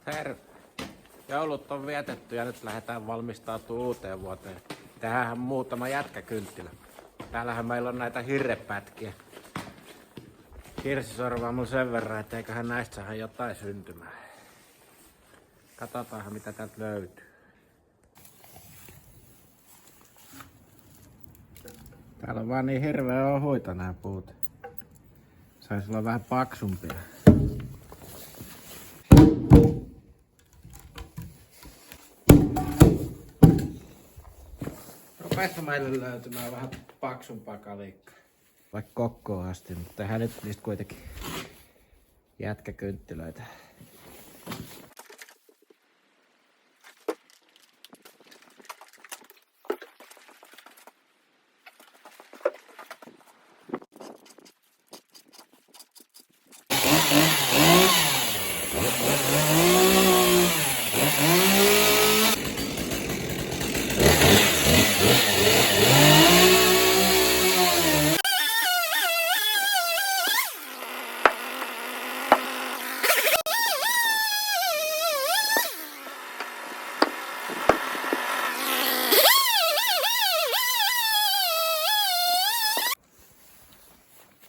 Terve. Joulut on vietetty ja nyt lähdetään valmistautumaan uuteen vuoteen. Tähänhän muutama jätkäkynttilä. Täällähän meillä on näitä hirrepätkiä. Hirsisorvaa mulla sen verran, että eiköhän näistä saada jotain syntymään. Katsotaanhan mitä täältä löytyy. Täällä on vaan niin hirveä ohuita nää puut. Sais olla vähän paksumpia. Rupeessa meille löytymään vähän paksumpaa kalikkaa. Vaikka kokkoon asti, mutta tehdään nyt niistä kuitenkin jätkäkynttilöitä.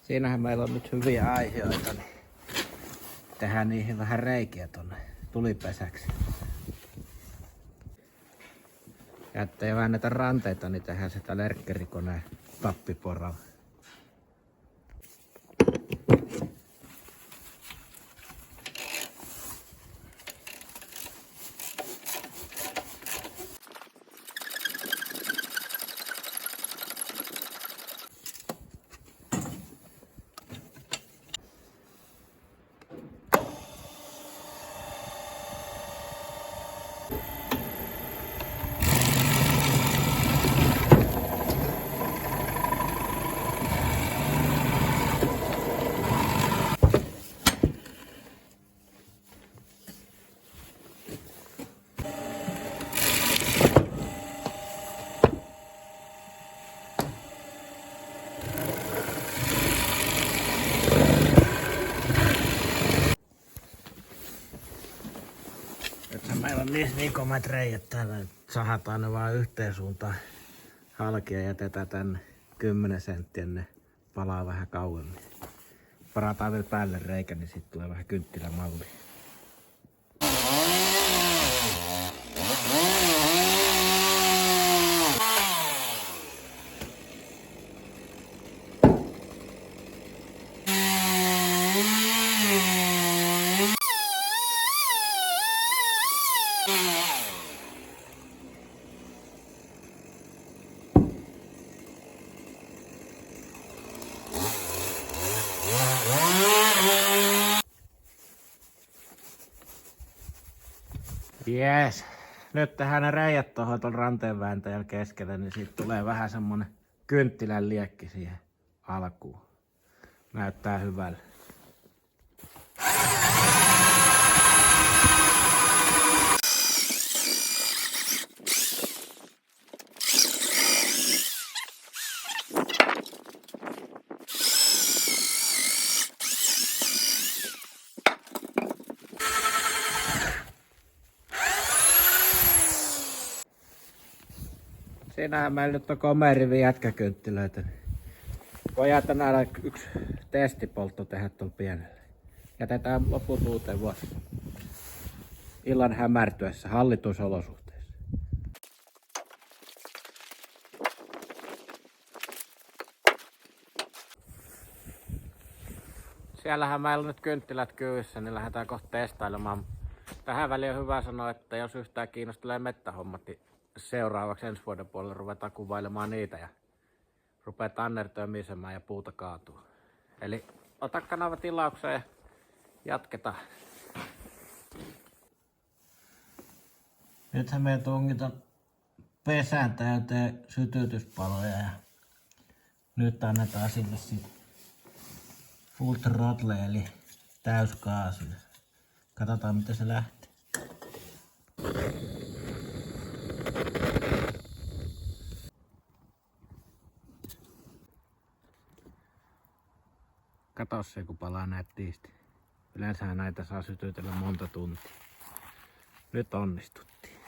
Siinähän meillä on nyt hyviä aiheita, niin tehdään niihin vähän reikiä tonne tulipesäksi. Ja ettei väännetä ranteita, niin tehdään sitä lerkkerikoneen tappiporalla. Nythän meillä on niin komat reijät täällä, että sahataan ne vaan yhteen suuntaan halki ja jätetään tänne 10 senttiä, ne palaa vähän kauemmin. Parataan vielä päälle reikä, niin siitä tulee vähän kynttilämalli. Jees. Nyt tehdään ne reijät tuohon ranteen vääntäjällä keskelle, niin siitä tulee vähän semmonen kynttilän liekki siihen alkuun. Näyttää hyvälle. Siinähän meillä nyt on komea rivi jätkäkynttilöitä. Voidaan tänään yksi testipoltto tehdä tuolla pienellä. Jätetään loput uuteen vuoteen. Illan hämärtyessä hallituissa olosuhteissa. Siellähän meillä on nyt kynttilät kyyvissä, niin lähdetään kohta testailemaan. Tähän väliin on hyvä sanoa, että jos yhtään kiinnostelee mettähommat, niin seuraavaksi ensi vuoden puolella ruvetaan kuvailemaan niitä ja rupeaa tanner tömisemään ja puuta kaatuu. Eli ota kanava tilaukseen ja jatketaan. Nythän me tungitaan pesään täyteen sytytyspaloja ja nyt annetaan sille sitten full throttle eli täyskaasu. Katsotaan miten se lähtee. Kato se kun palaa näet tiisti. Yleensä näitä saa sytytellä monta tuntia. Nyt onnistuttiin.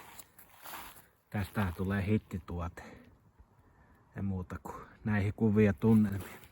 Tästähän tulee hittituote. Ja muuta kuin näihin kuvia tunnelmiin.